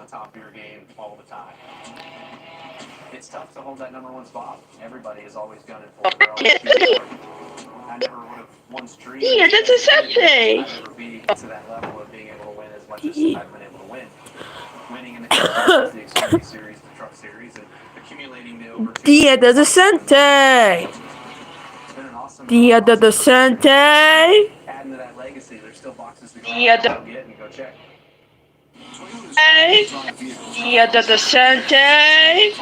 top of your game all the time. It's tough to hold that number one spot. Everybody is always gunning for their own shooting. I never would have once dreamed I'd ever be to that level of being able to win as much as I've been able to win. Winning in the Xfinity Series, the Truck Series, and accumulating the over Dia de Docente! Dia de Docente! Adding to that legacy, there's still boxes to go out and get and go check. Dia de Docente!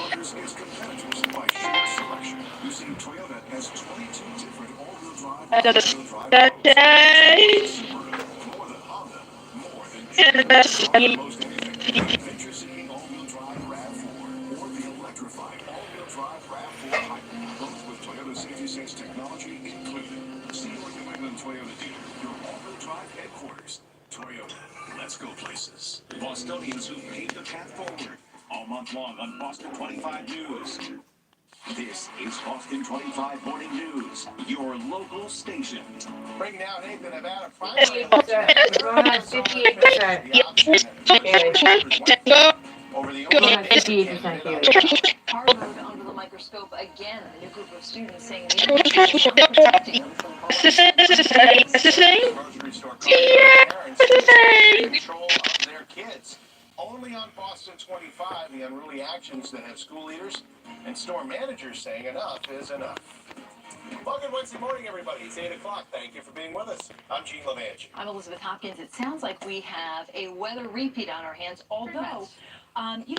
Technology included. See your New England Toyota dealer, your all-wheel drive headquarters. Toyota, let's go places. Bostonians who paved the path forward all month long on Boston 25 News. This is Boston 25 Morning News, your local station. Bring now Nathan Nevada finally. We're on 58%. Over the 58%. Harvard under the microscope again. A new group of students saying the industry is not protecting them from grocery store control of their kids. Only on Boston 25, the unruly actions that have school leaders and store managers saying enough is enough. Well, good Wednesday morning, everybody. It's 8 o'clock. Thank you for being with us. I'm Gene LeVange. I'm Elizabeth Hopkins. It sounds like we have a weather repeat on our hands, although...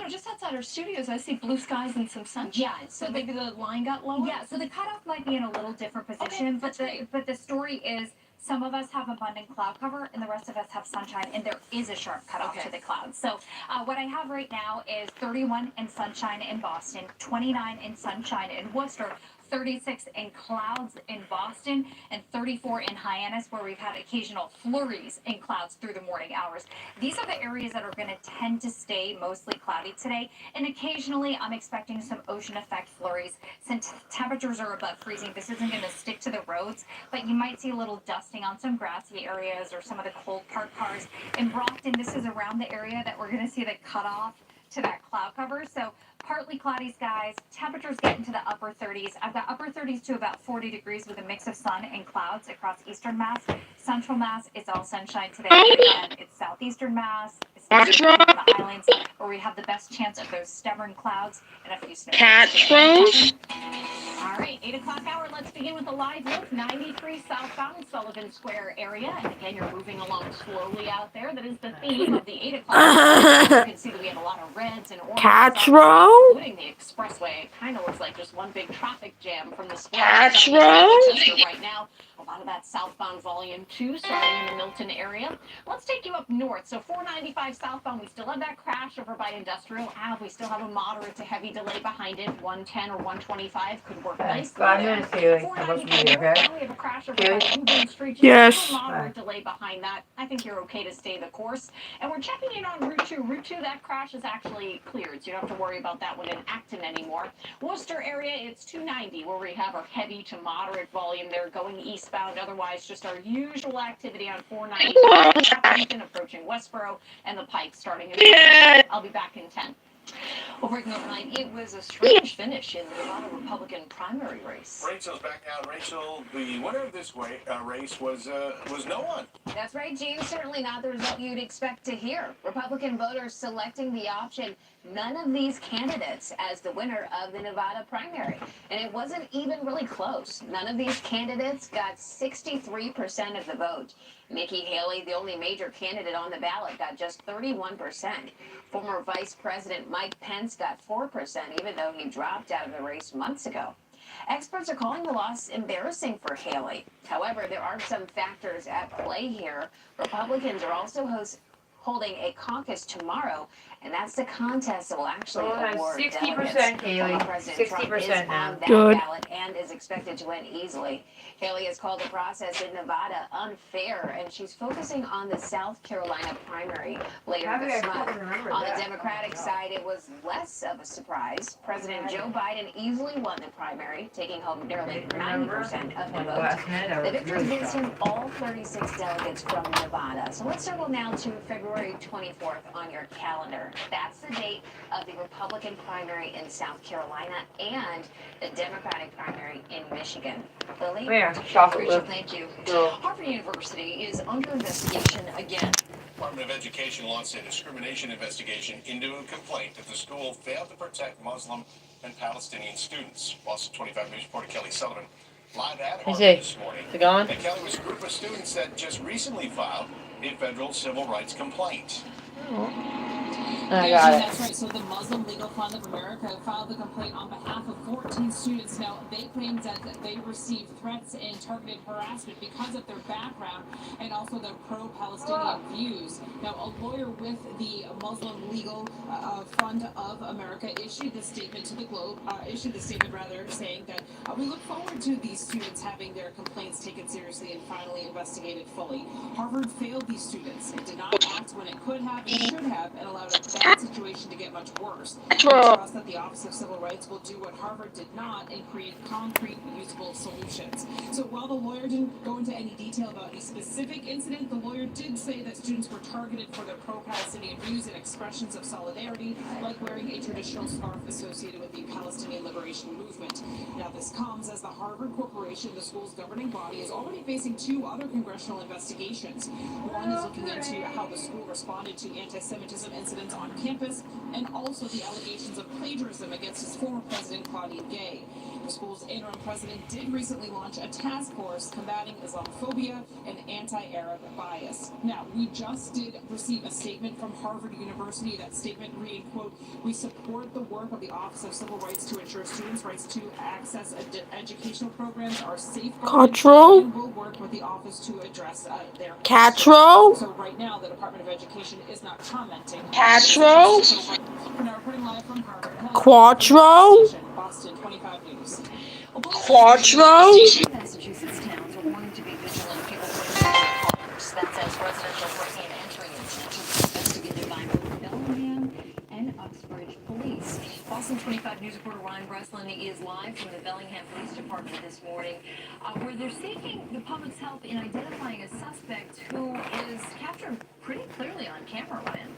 just outside our studios, I see blue skies and some sunshine. Yeah, so maybe the line got lower? Yeah, so the cutoff might be in a little different position, but the story is some of us have abundant cloud cover and the rest of us have sunshine, and there is a sharp cutoff to the clouds. So what I have right now is 31 in sunshine in Boston, 29 in sunshine in Worcester, 36 in clouds in Boston, and 34 in Hyannis, where we've had occasional flurries in clouds through the morning hours. These are the areas that are going to tend to stay mostly cloudy today, and occasionally I'm expecting some ocean effect flurries. Since temperatures are above freezing, this isn't going to stick to the roads, but you might see a little dusting on some grassy areas or some of the cold parked cars. In Brockton, this is around the area that we're going to see the cutoff to that cloud cover. So partly cloudy skies, temperatures get into the upper 30s. I've got upper 30s to about 40 degrees with a mix of sun and clouds across eastern Mass. Central Mass, it's all sunshine today. Again, it's southeastern Mass, it's the islands, where we have the best chance of those stubborn clouds and a few snow. All right, 8 o'clock hour. Let's begin with a live look. 93 southbound Sullivan Square area. And again, you're moving along slowly out there. That is the theme of the 8 o'clock hour. You can see that we have a lot of reds and oranges, including the expressway. It kind of looks like just one big traffic jam from the square right now. A lot of that southbound volume 2 starting in the Milton area. Let's take you up north. So 495 southbound, we still have that crash over by Industrial Ave. We still have a moderate to heavy delay behind it. 110 or 125 could work nicely. 5 minutes, Haley. I'm supposed to be here, okay? We have a crash over by Union Street. Yes. A moderate delay behind that. I think you're okay to stay the course. And we're checking in on Route 2. Route 2, that crash is actually cleared, so you don't have to worry about that one in Acton anymore. Worcester area, it's 290, where we have our heavy to moderate volume there going eastbound. Otherwise, just our usual activity on 495 approaching Westboro and the Pike starting in I'll be back in 10. Well, breaking overnight, it was a strange finish in the Nevada Republican primary race. Rachel's back now. Rachel, the winner of this race was no one. That's right, Gene. Certainly not the result you'd expect to hear. Republican voters selecting the option, none of these candidates, as the winner of the Nevada primary. And it wasn't even really close. None of these candidates got 63% of the vote. Nikki Haley, the only major candidate on the ballot, got just 31%. Former Vice President Mike Pence got 4%, even though he dropped out of the race months ago. Experts are calling the loss embarrassing for Haley. However, there are some factors at play here. Republicans are also holding a caucus tomorrow, and that's the contest that will actually award 60%, Haley. 60% now. On that ballot and is expected to win easily. Haley has called the process in Nevada unfair, and she's focusing on the South Carolina primary later this month. On the Democratic side, it was less of a surprise. President Joe Biden easily won the primary, taking home nearly 90% of the vote. The victory gives him all 36 delegates from Nevada. So let's circle now to February February 24th on your calendar. That's the date of the Republican primary in South Carolina and the Democratic primary in Michigan. Lily? Where? Chocolate. Rachel, thank you. Harvard University is under investigation again. Department of Education launched a discrimination investigation into a complaint that the school failed to protect Muslim and Palestinian students. Boston 25 News reporter Kelly Sullivan live at Harvard this morning. Is it gone? And Kelly was a group of students that just recently filed a federal civil rights complaint. I got it. That's right. So the Muslim Legal Fund of America filed the complaint on behalf of 14 students. Now, they claimed that they received threats and targeted harassment because of their background and also their pro-Palestinian views. Now, a lawyer with the Muslim Legal Fund of America issued this statement to the Globe, saying that we look forward to these students having their complaints taken seriously and finally investigated fully. Harvard failed these students. It did not act when it could have and should have, and allowed a bad situation to get much worse. We trust that the Office of Civil Rights will do what Harvard did not and create concrete, usable solutions. So while the lawyer didn't go into any detail about any specific incident, the lawyer did say that students were targeted for their pro-Palestinian views and expressions of solidarity, like wearing a traditional scarf associated with the Palestinian Liberation Movement. Now, this comes as the Harvard Corporation, the school's governing body, is already facing 2 other congressional investigations. One is looking into how the school responded to anti-Semitism incidents on campus, and also the allegations of plagiarism against its former president, Claudia Gay. The school's interim president did recently launch a task force combating Islamophobia and anti-Arab bias. Now, we just did receive a statement from Harvard University. That statement read, quote, "We support the work of the Office of Civil Rights to ensure students' rights to access educational programs are safeguarded and will work with the office to address their concerns." So right now, the Department of Education is not commenting. Now, reporting live from Harvard. Boston 25 News. Massachusetts towns are warning to be vigilant. People putting in their cars. That says residents are breaking and entering incidents investigated by both Bellingham and Uxbridge Police. Boston 25 News reporter Ryan Breslin is live from the Bellingham Police Department this morning, where they're seeking the public's help in identifying a suspect who is captured pretty clearly on camera, Ryan.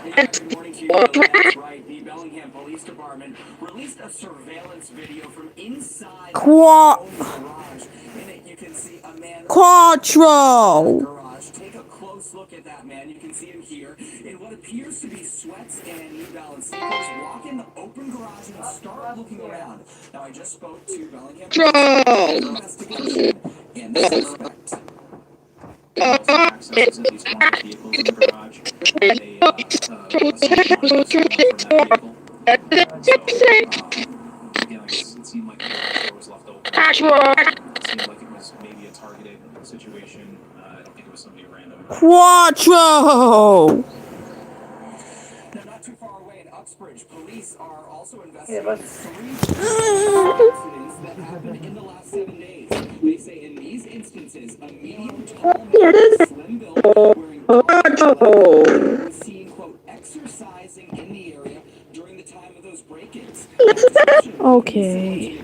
Yeah, good morning to you. That's right. The Bellingham Police Department released a surveillance video from inside the garage. In it, you can see a man garage. Take a close look at that man. You can see him here in what appears to be sweats and New Balance sneakers. Walk in the open garage and start looking around. Now, I just spoke to Bellingham Police investigation and the suspect. Accesses at least one of the vehicles in the garage. It seemed like the door was left open. It seemed like it was maybe a targeted situation. I don't think it was somebody random. Now, not too far away in Uxbridge, police are also investigating 3 incidents that happened in the last 7 days. They say in these instances, a medium tall man, slim build, wearing dark was seen, quote, exercising in the area during the time of those break-ins. Okay.